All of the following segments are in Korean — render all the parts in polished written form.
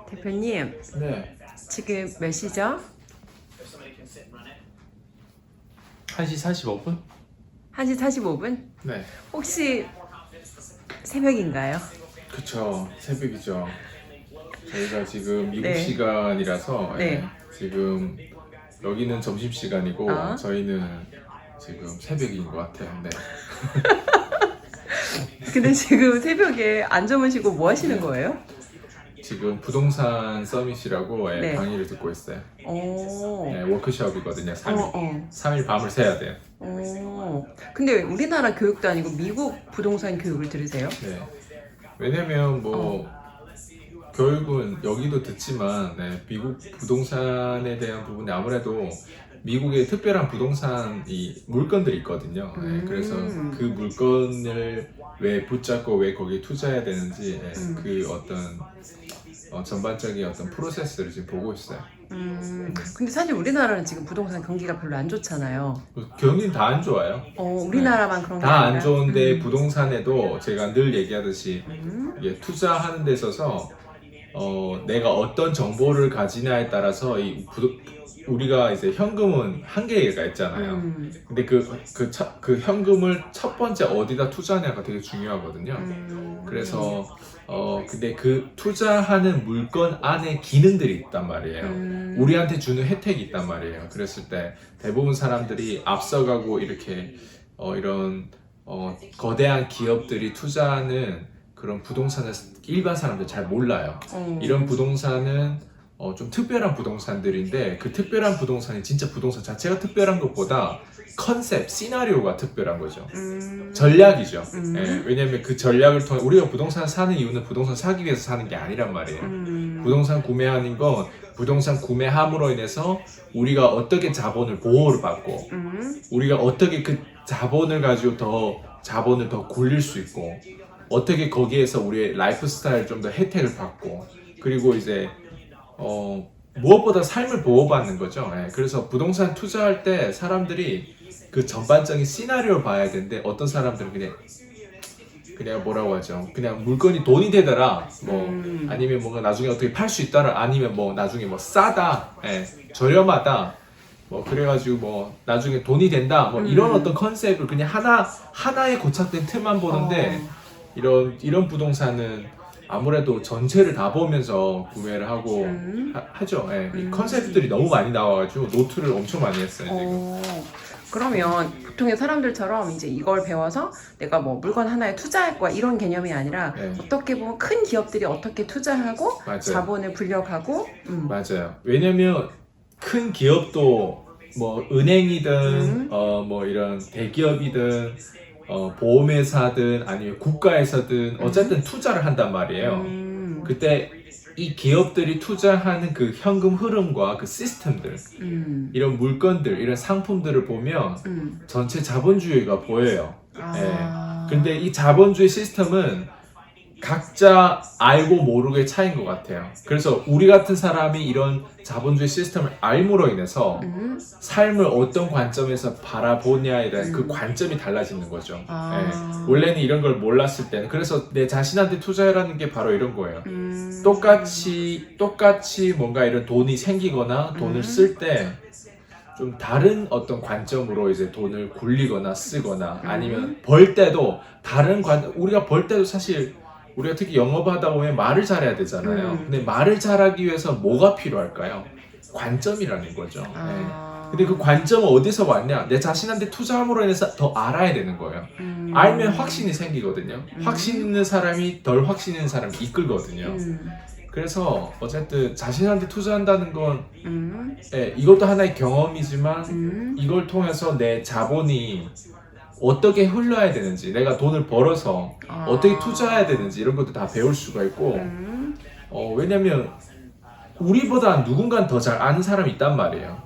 대표님, 네. 지금 몇 시죠? 1시 45분? 1시 45분? 네. 혹시 새벽인가요? 그쵸. 새벽이죠. 저희가 지금 미국 네. 시간이라서 네. 예, 지금 여기는 점심시간이고 어? 저희는 지금 새벽인 것 같아요. 네. 근데 지금 새벽에 안 주무시고 뭐 하시는 거예요? 지금 부동산 서밋이라고 예, 네. 강의를 듣고 있어요. 오, 예, 워크숍이거든요. 3일. 3일 밤을 새야 돼요. 근데 우리나라 교육도 아니고 미국 부동산 교육을 들으세요? 네. 왜냐면 뭐 교육은 여기도 듣지만 네, 미국 부동산에 대한 부분이 아무래도 미국에 특별한 부동산이 물건들이 있거든요. 네, 그래서 그 물건을 왜 붙잡고 왜 거기에 투자해야 되는지 네, 그 어떤 전반적인 어떤 프로세스를 지금 보고 있어요. 근데 사실 우리나라는 지금 부동산 경기가 별로 안 좋잖아요. 경기는 다 안 좋아요. 우리나라만 그런 게 다 아니라. 안 좋은데 부동산에도 제가 늘 얘기하듯이 이게 투자하는 데 있어서 내가 어떤 정보를 가지냐에 따라서 우리가 이제 현금은 한계가 있잖아요. 근데 그 현금을 첫 번째 어디다 투자하냐가 되게 중요하거든요. 그래서 근데 그 투자하는 물건 안에 기능들이 있단 말이에요. 우리한테 주는 혜택이 있단 말이에요. 그랬을 때 대부분 사람들이 앞서가고 이렇게 이런 거대한 기업들이 투자하는 그런 부동산을 일반 사람들 잘 몰라요. 이런 부동산은 좀 특별한 부동산들인데 그 특별한 부동산이 진짜 부동산 자체가 특별한 것보다 컨셉, 시나리오가 특별한 거죠. 전략이죠. 예, 왜냐면 그 전략을 통해 우리가 부동산 사는 이유는 부동산 사기 위해서 사는 게 아니란 말이에요. 부동산 구매하는 건 부동산 구매함으로 인해서 우리가 어떻게 자본을 보호를 받고 우리가 어떻게 그 자본을 가지고 더 자본을 더 굴릴 수 있고 어떻게 거기에서 우리의 라이프 스타일 좀 더 혜택을 받고 그리고 이제 무엇보다 삶을 보호받는 거죠. 예, 그래서 부동산 투자할 때 사람들이 그 전반적인 시나리오를 봐야 되는데 어떤 사람들은 그냥 뭐라고 하죠? 그냥 물건이 돈이 되더라. 뭐 아니면 뭔가 나중에 어떻게 팔 수 있다라 아니면 뭐 나중에 뭐 싸다, 예, 저렴하다. 뭐 그래가지고 뭐 나중에 돈이 된다. 뭐 이런 어떤 컨셉을 그냥 하나의 고착된 틀만 보는데 이런 부동산은 아무래도 전체를 다 보면서 구매를 하고 하죠. 예. 이 컨셉들이 너무 많이 나와가지고 노트를 엄청 많이 했어요. 지금. 그러면 보통의 사람들처럼 이제 이걸 배워서 내가 뭐 물건 하나에 투자할 거야 이런 개념이 아니라 네. 어떻게 보면 큰 기업들이 어떻게 투자하고 맞아요. 자본을 불려가고 맞아요. 왜냐면 큰 기업도 뭐 은행이든 뭐 이런 대기업이든 보험회사든 아니면 국가에서든 어쨌든 투자를 한단 말이에요. 그때 이 기업들이 투자하는 그 현금 흐름과 그 시스템들 이런 물건들 이런 상품들을 보면 전체 자본주의가 보여요. 예. 근데 이 자본주의 시스템은 각자 알고 모르게 차이인 것 같아요. 그래서 우리 같은 사람이 이런 자본주의 시스템을 알므로 인해서 삶을 어떤 관점에서 바라보냐에 대한 그 관점이 달라지는 거죠. 예. 원래는 이런 걸 몰랐을 때는 그래서 내 자신한테 투자라는 게 바로 이런 거예요. 똑같이 뭔가 이런 돈이 생기거나 돈을 쓸 때 좀 다른 어떤 관점으로 이제 돈을 굴리거나 쓰거나 아니면 벌 때도 다른 우리가 벌 때도 사실 우리가 특히 영업하다 보면 말을 잘해야 되잖아요. 근데 말을 잘하기 위해서 뭐가 필요할까요? 관점이라는 거죠. 네. 근데 그 관점은 어디서 왔냐? 내 자신한테 투자함으로 인해서 더 알아야 되는 거예요. 알면 확신이 생기거든요. 확신 있는 사람이 덜 확신 있는 사람이 이끌거든요. 그래서 어쨌든 자신한테 투자한다는 건 예, 이것도 하나의 경험이지만 이걸 통해서 내 자본이 어떻게 흘러야 되는지 내가 돈을 벌어서 어떻게 투자해야 되는지 이런 것도 다 배울 수가 있고 왜냐면 우리보다 누군가 더 잘 아는 사람이 있단 말이에요.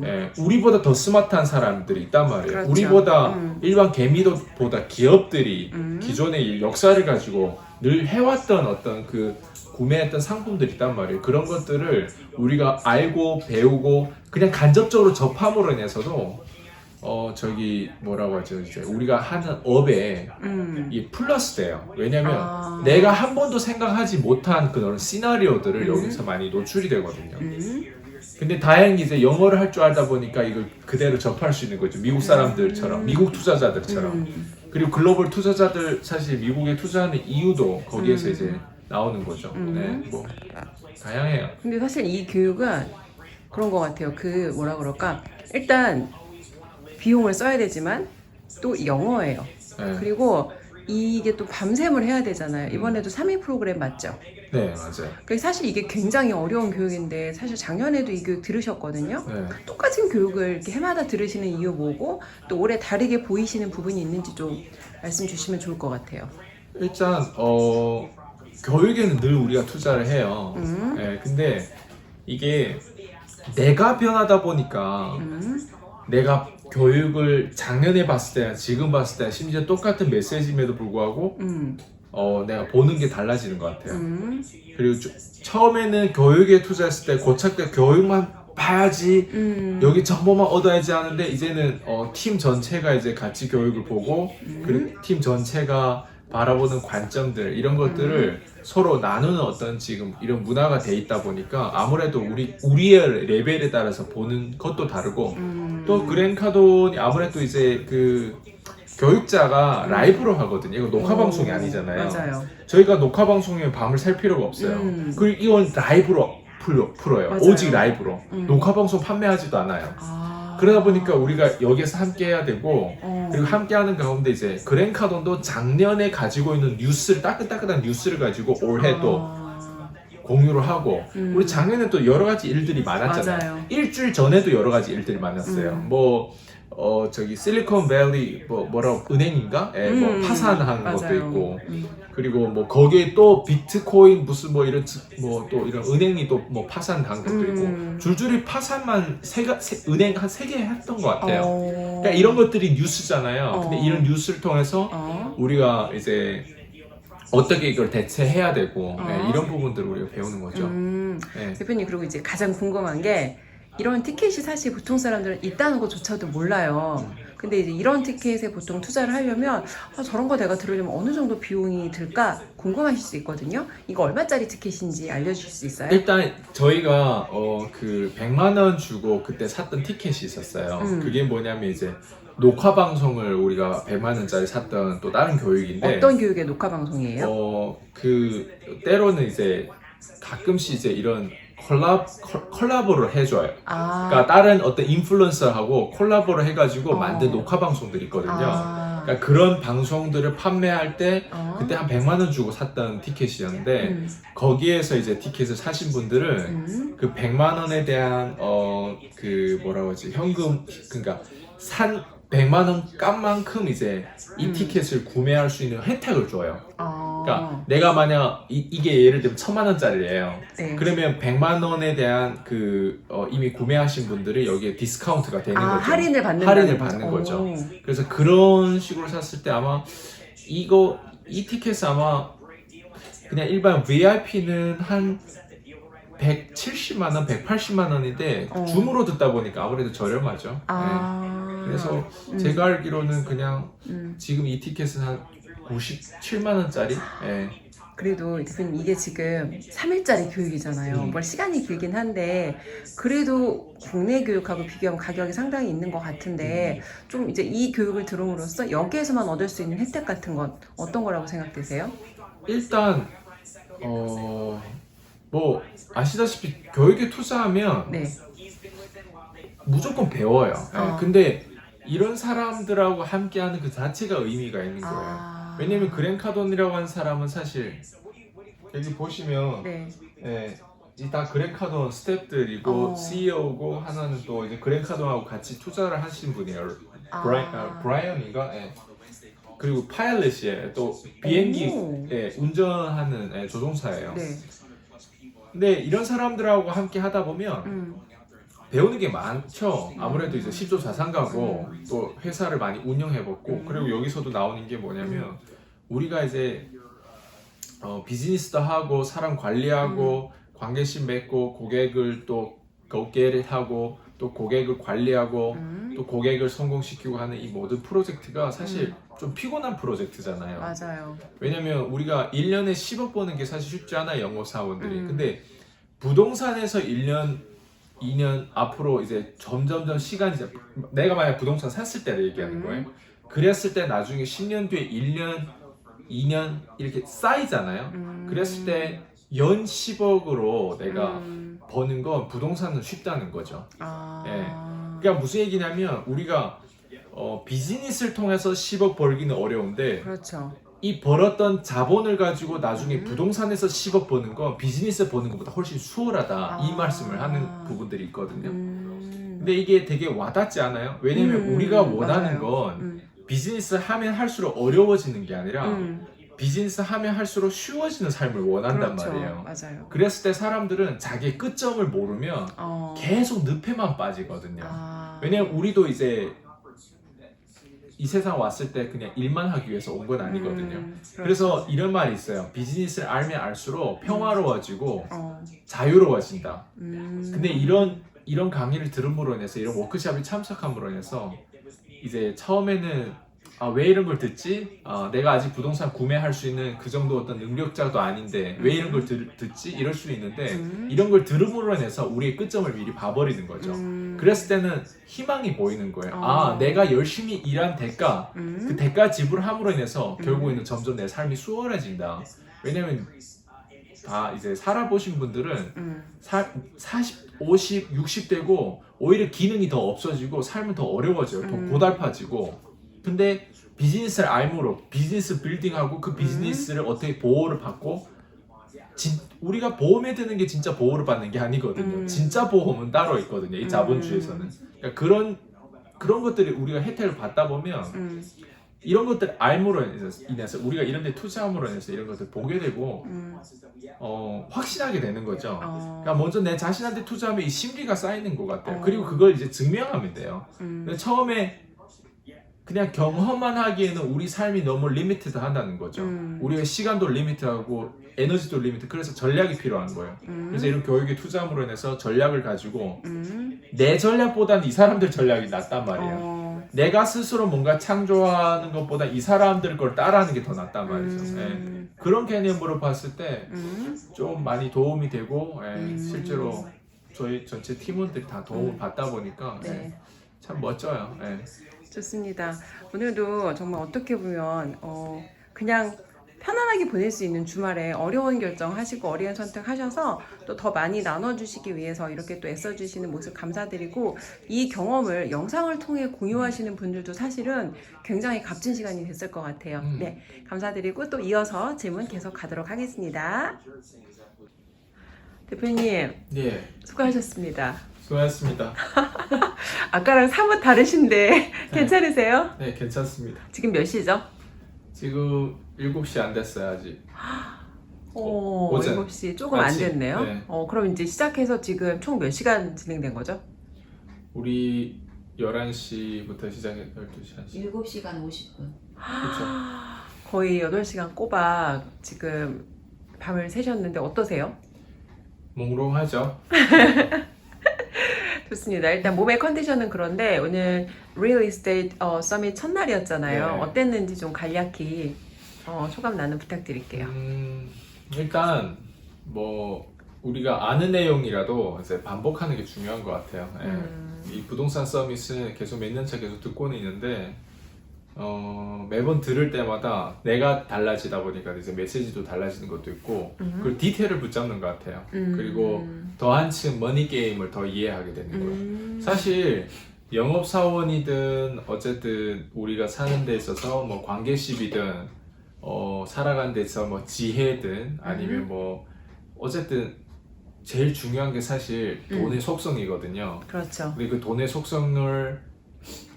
예, 우리보다 더 스마트한 사람들이 있단 말이에요. 그렇죠. 우리보다 일반 개미보다 기업들이 기존의 역사를 가지고 늘 해왔던 어떤 그 구매했던 상품들이 있단 말이에요. 그런 것들을 우리가 알고 배우고 그냥 간접적으로 접함으로 인해서도 저기 뭐라고 하죠? 이제 우리가 하는 업에 이 플러스 돼요. 왜냐면 내가 한 번도 생각하지 못한 그런 시나리오들을 여기서 많이 노출이 되거든요. 근데 다행히 이제 영어를 할 줄 알다 보니까 이걸 그대로 접할 수 있는 거죠. 미국 사람들처럼, 미국 투자자들처럼. 그리고 글로벌 투자자들 사실 미국에 투자하는 이유도 거기에서 이제 나오는 거죠. 네, 뭐 다양해요. 근데 사실 이 교육은 그런 것 같아요. 그 뭐라 그럴까? 일단 비용을 써야 되지만 또 영어예요. 네. 그리고 이게 또 밤샘을 해야 되잖아요. 이번에도 3일 프로그램 맞죠? 네, 맞아요. 사실 이게 굉장히 어려운 교육인데 사실 작년에도 이 교육 들으셨거든요. 네. 똑같은 교육을 이렇게 해마다 들으시는 이유 뭐고 또 올해 다르게 보이시는 부분이 있는지 좀 말씀 주시면 좋을 것 같아요. 일단 교육에는 늘 우리가 투자를 해요. 네, 근데 이게 내가 변하다 보니까 내가 교육을 작년에 봤을 때랑 지금 봤을 때 심지어 똑같은 메시지임에도 불구하고 내가 보는 게 달라지는 것 같아요. 그리고 처음에는 교육에 투자했을 때 고착돼 교육만 봐야지 여기 정보만 얻어야지 하는데 이제는 팀 전체가 이제 같이 교육을 보고 그리고 팀 전체가 바라보는 관점들 이런 것들을 서로 나누는 어떤 지금 이런 문화가 돼 있다 보니까 아무래도 우리의 레벨에 따라서 보는 것도 다르고 또 그랜카돈이 아무래도 이제 그 교육자가 라이브로 하거든요. 이거 녹화 방송이 아니잖아요. 맞아요. 저희가 녹화 방송에 밤을 살 필요가 없어요. 그리고 이건 라이브로 풀어요. 맞아요. 오직 라이브로. 녹화 방송 판매하지도 않아요. 그러다 보니까 우리가 여기서 함께 해야 되고 그리고 함께 하는 가운데 이제 그랜카돈도 작년에 가지고 있는 뉴스를 따끈따끈한 뉴스를 가지고 올해 또 공유를 하고 우리 작년에 또 여러 가지 일들이 많았잖아요. 맞아요. 일주일 전에도 여러 가지 일들이 많았어요. 저기 실리콘밸리 뭐라고 은행인가? 뭐 파산한 맞아요. 것도 있고 그리고 뭐 거기에 또 비트코인 무슨 뭐 이런 뭐 또 이런 은행이 또 뭐 파산한 것도 있고 줄줄이 파산만 은행 한 3개 했던 것 같아요. 그러니까 이런 것들이 뉴스잖아요. 근데 이런 뉴스를 통해서 우리가 이제 어떻게 이걸 대체해야 되고 네, 이런 부분들을 우리가 배우는 거죠. 네. 대표님 그리고 이제 가장 궁금한 게 이런 티켓이 사실 보통 사람들은 있다는 것조차도 몰라요. 근데 이제 이런 티켓에 보통 투자를 하려면 저런 거 내가 들으려면 어느 정도 비용이 들까 궁금하실 수 있거든요. 이거 얼마짜리 티켓인지 알려주실 수 있어요? 일단 저희가 그 100만 원 주고 그때 샀던 티켓이 있었어요. 그게 뭐냐면 이제 녹화 방송을 우리가 100만 원짜리 샀던 또 다른 교육인데 어떤 교육의 녹화 방송이에요? 그 때로는 이제 가끔씩 이제 이런 콜라보를 해줘요. 그러니까 다른 어떤 인플루언서하고 콜라보를 해가지고 만든 녹화 방송들이 있거든요. 그러니까 그런 방송들을 판매할 때 그때 한 100만 원 주고 샀던 티켓이었는데 거기에서 이제 티켓을 사신 분들은 그 100만 원에 대한 그 뭐라고 하지 현금 그러니까 100만 원 값만큼 이제 이 티켓을 구매할 수 있는 혜택을 줘요. 그러니까 내가 만약 이게 예를 들면 1000만 원짜리예요. 네. 그러면 100만 원에 대한 그 이미 구매하신 분들이 여기에 디스카운트가 되는 거죠. 할인을 받는 거죠. 그래서 그런 식으로 샀을 때 아마 이 티켓은 아마 그냥 일반 VIP는 한 170만 원, 180만 원인데 줌으로 듣다 보니까 아무래도 저렴하죠. 네. 그래서 제가 알기로는 그냥 지금 이 티켓은 한 97만 원짜리. 네. 그래도 대표님 이게 지금 3일짜리 교육이잖아요. 뭐 시간이 길긴 한데 그래도 국내 교육하고 비교하면 가격이 상당히 있는 것 같은데 좀 이제 이 교육을 들음으로써 여기에서만 얻을 수 있는 혜택 같은 건 어떤 거라고 생각되세요? 일단 뭐 아시다시피 교육에 투자하면 네. 무조건 배워요. 네. 근데 이런 사람들하고 함께하는 그 자체가 의미가 있는 거예요. 왜냐면 그랜카돈이라고 하는 사람은 사실 여기 보시면 네. 이 다 그랜카돈 스태프들이고 CEO고 하나는 또 이제 그랜카돈하고 같이 투자를 하신 분이에요. 브라이언인가? 네. 그리고 파일럿이에요. 또 비행기 운전하는 조종사예요. 네. 근데 이런 사람들하고 함께 하다 보면 배우는 게 많죠. 아무래도 이제 시조자산가고 또 회사를 많이 운영해봤고 그리고 여기서도 나오는 게 뭐냐면 우리가 이제 비즈니스도 하고 사람 관리하고 관계심 맺고 고객을 또 go get it 하고 또 고객을 관리하고 또 고객을 성공시키고 하는 이 모든 프로젝트가 사실 좀 피곤한 프로젝트잖아요. 맞아요. 왜냐면 우리가 1년에 10억 버는 게 사실 쉽지 않아요, 영업사원들이. 근데 부동산에서 1년, 2년 앞으로 이제 점점점 시간이 내가 만약 부동산 샀을 때를 얘기하는 거예요. 그랬을 때 나중에 10년 뒤에 1년, 2년 이렇게 쌓이잖아요. 그랬을 때 연 10억으로 내가 버는 건 부동산은 쉽다는 거죠. 아. 예. 그러니까 무슨 얘기냐면 우리가 비즈니스를 통해서 10억 벌기는 어려운데 그렇죠. 이 벌었던 자본을 가지고 나중에 부동산에서 10억 버는 건 비즈니스 버는 것보다 훨씬 수월하다 이 말씀을 하는 부분들이 있거든요. 근데 이게 되게 와닿지 않아요? 왜냐면 우리가 원하는 맞아요. 건 비즈니스 하면 할수록 어려워지는 게 아니라 비즈니스 하면 할수록 쉬워지는 삶을 원한단 그렇죠. 말이에요. 맞아요. 그랬을 때 사람들은 자기의 끝점을 모르면 계속 늪에만 빠지거든요. 왜냐면 우리도 이제 이 세상 왔을 때 그냥 일만 하기 위해서 온 건 아니거든요. 그래서 이런 말이 있어요. 비즈니스를 알면 알수록 평화로워지고 자유로워진다. 근데 이런 강의를 들음으로 인해서 이런 워크숍에 참석함으로 인해서 이제 처음에는 왜 이런 걸 듣지? 내가 아직 부동산 구매할 수 있는 그 정도 어떤 능력자도 아닌데 왜 이런 걸 듣지? 이럴 수 있는데 이런 걸 들음으로 인해서 우리의 끝점을 미리 봐버리는 거죠. 그랬을 때는 희망이 보이는 거예요. 내가 열심히 일한 대가, 그 대가 지불함으로 인해서 결국에는 점점 내 삶이 수월해진다. 왜냐면 다 이제 살아보신 분들은 40, 50, 60 되고 오히려 기능이 더 없어지고 삶은 더 어려워져요. 더 고달파지고. 근데 비즈니스를 알므로 비즈니스 빌딩하고 그 비즈니스를 어떻게 보호를 받고 우리가 보험에 드는 게 진짜 보호를 받는 게 아니거든요. 진짜 보험은 따로 있거든요. 이 자본주의에서는. 그러니까 그런 것들이 우리가 혜택을 받다 보면 이런 것들 알므로 인해서 우리가 이런 데 투자함으로 인해서 이런 것들 보게 되고 확신하게 되는 거죠. 그러니까 먼저 내 자신한테 투자하면 이 심리가 쌓이는 것 같아요. 그리고 그걸 이제 증명하면 돼요. 근데 처음에 그냥 경험만 하기에는 우리 삶이 너무 리미티드 한다는 거죠. 우리가 시간도 리미트하고 에너지도 리미트. 그래서 전략이 필요한 거예요. 그래서 이런 교육에 투자함으로 인해서 전략을 가지고 내 전략보다는 이 사람들 전략이 낫단 말이에요. 내가 스스로 뭔가 창조하는 것보다 이 사람들 걸 따라하는 게 더 낫단 말이죠. 예. 그런 개념으로 봤을 때 좀 많이 도움이 되고 실제로 저희 전체 팀원들이 다 도움을 받다 보니까 네. 참 멋져요. 좋습니다. 오늘도 정말 어떻게 보면 그냥 편안하게 보낼 수 있는 주말에 어려운 결정하시고 어려운 선택하셔서 또 더 많이 나눠주시기 위해서 이렇게 또 애써주시는 모습 감사드리고 이 경험을 영상을 통해 공유하시는 분들도 사실은 굉장히 값진 시간이 됐을 것 같아요. 네, 감사드리고 또 이어서 질문 계속 가도록 하겠습니다. 대표님, 예, 수고하셨습니다. 수고하셨습니다. 아까랑 사뭇 다르신데 괜찮으세요? 네, 괜찮습니다. 지금 몇 시죠? 지금 7시 안 됐어요, 아직. 오전 7시 조금 안 아침, 됐네요. 네. 그럼 이제 시작해서 지금 총 몇 시간 진행된 거죠? 우리 11시부터 시작해 12시 1시. 7시간 50분. 그렇죠. 거의 8시간 꼬박 지금 밤을 새셨는데 어떠세요? 몽롱하죠. 좋습니다. 일단 몸의 컨디션은 그런데 오늘 Real Estate 서밋 첫날이었잖아요. 네. 어땠는지 좀 간략히 소감 나눔 부탁드릴게요. 일단 뭐 우리가 아는 내용이라도 이제 반복하는 게 중요한 것 같아요. 이 부동산 서밋은 계속 몇 년차 계속 듣고는 있는데 매번 들을 때마다 내가 달라지다 보니까 이제 메시지도 달라지는 것도 있고 그리고 디테일을 붙잡는 것 같아요. 그리고 더 한층 머니 게임을 더 이해하게 되는 거예요. 사실 영업사원이든 어쨌든 우리가 사는 데 있어서 뭐 관계십이든 살아가는 데 있어서 뭐 지혜든 아니면 뭐 어쨌든 제일 중요한 게 사실 돈의 속성이거든요. 그렇죠. 근데 그 돈의 속성을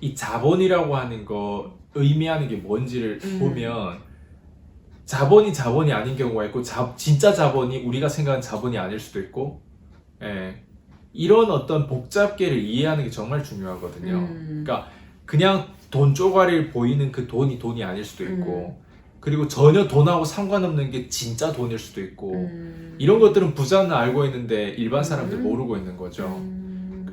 이 자본이라고 하는 거 의미하는 게 뭔지를 보면 자본이 아닌 경우가 있고 진짜 자본이 우리가 생각하는 자본이 아닐 수도 있고 이런 어떤 복잡계를 이해하는 게 정말 중요하거든요. 그러니까 그냥 돈 쪼가리를 보이는 그 돈이 아닐 수도 있고 그리고 전혀 돈하고 상관없는 게 진짜 돈일 수도 있고 이런 것들은 부자는 알고 있는데 일반 사람들 모르고 있는 거죠.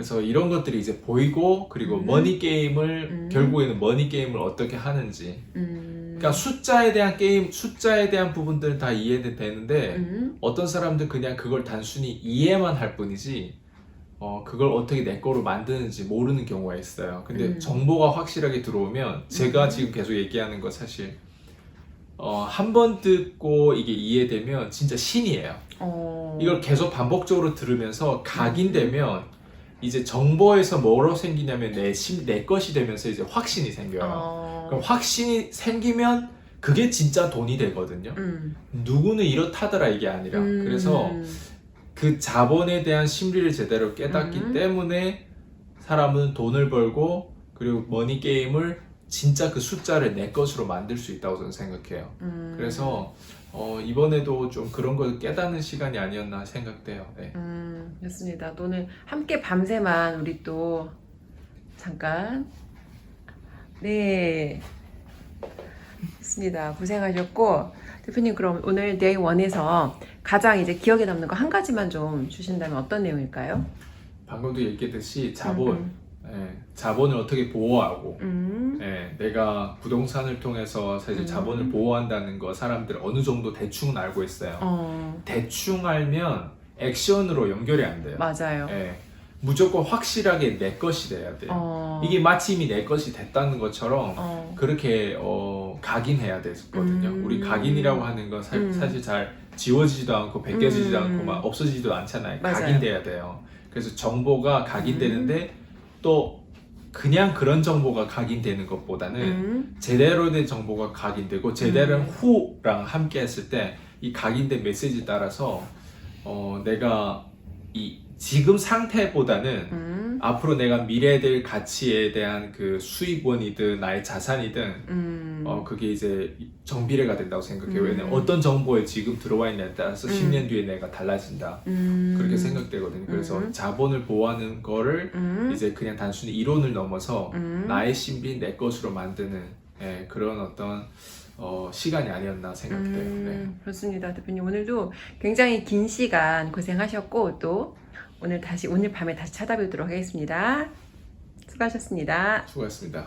그래서 이런 것들이 이제 보이고 그리고 머니 게임을 결국에는 머니 게임을 어떻게 하는지 그러니까 숫자에 대한 게임 숫자에 대한 부분들은 다 이해되는데 어떤 사람들 그냥 그걸 단순히 이해만 할 뿐이지 그걸 어떻게 내 거로 만드는지 모르는 경우가 있어요. 근데 정보가 확실하게 들어오면 제가 지금 계속 얘기하는 거 사실 한 번 듣고 이게 이해되면 진짜 신이에요. 이걸 계속 반복적으로 들으면서 각인되면 이제 정보에서 뭐로 생기냐면 내 것이 되면서 이제 확신이 생겨요. 그럼 확신이 생기면 그게 진짜 돈이 되거든요. 누구는 이렇다더라 이게 아니라. 그래서 그 자본에 대한 심리를 제대로 깨닫기 때문에 사람은 돈을 벌고 그리고 머니 게임을 진짜 그 숫자를 내 것으로 만들 수 있다고 저는 생각해요. 그래서 이번에도 좀 그런 걸 깨닫는 시간이 아니었나 생각돼요. 네. 좋습니다. 또 오늘 함께 밤새만 우리 또 잠깐 네 좋습니다. 고생하셨고 대표님 그럼 오늘 데이 1에서 가장 이제 기억에 남는 거 한 가지만 좀 주신다면 어떤 내용일까요? 방금도 얘기했듯이 자본, 자본을 어떻게 보호하고, 내가 부동산을 통해서 사실 자본을 보호한다는 거 사람들 어느 정도 대충은 알고 있어요. 대충 알면 액션으로 연결이 안 돼요. 맞아요. 무조건 확실하게 내 것이 돼야 돼요. 이게 마치 이미 내 것이 됐다는 것처럼 그렇게 각인해야 되거든요. 우리 각인이라고 하는 건 사실 잘 지워지지도 않고 벗겨지지도 않고 막 없어지지도 않잖아요. 맞아요. 각인돼야 돼요. 그래서 정보가 각인되는데 또 그냥 그런 정보가 각인되는 것보다는 제대로 된 정보가 각인되고 제대로 된 후랑 함께 했을 때 이 각인된 메시지에 따라서 내가 이 지금 상태보다는 앞으로 내가 미래에 될 가치에 대한 그 수익원이든 나의 자산이든 그게 이제 정비례가 된다고 생각해요. 왜냐면 어떤 정보에 지금 들어와 있냐에 따라서 10년 뒤에 내가 달라진다. 그렇게 생각되거든요. 그래서 자본을 보호하는 거를 이제 그냥 단순히 이론을 넘어서 나의 신비 내 것으로 만드는 그런 어떤 시간이 아니었나 생각돼요. 네. 그렇습니다. 대표님 오늘도 굉장히 긴 시간 고생하셨고 또 오늘 밤에 다시 찾아뵙도록 하겠습니다. 수고하셨습니다. 수고하셨습니다.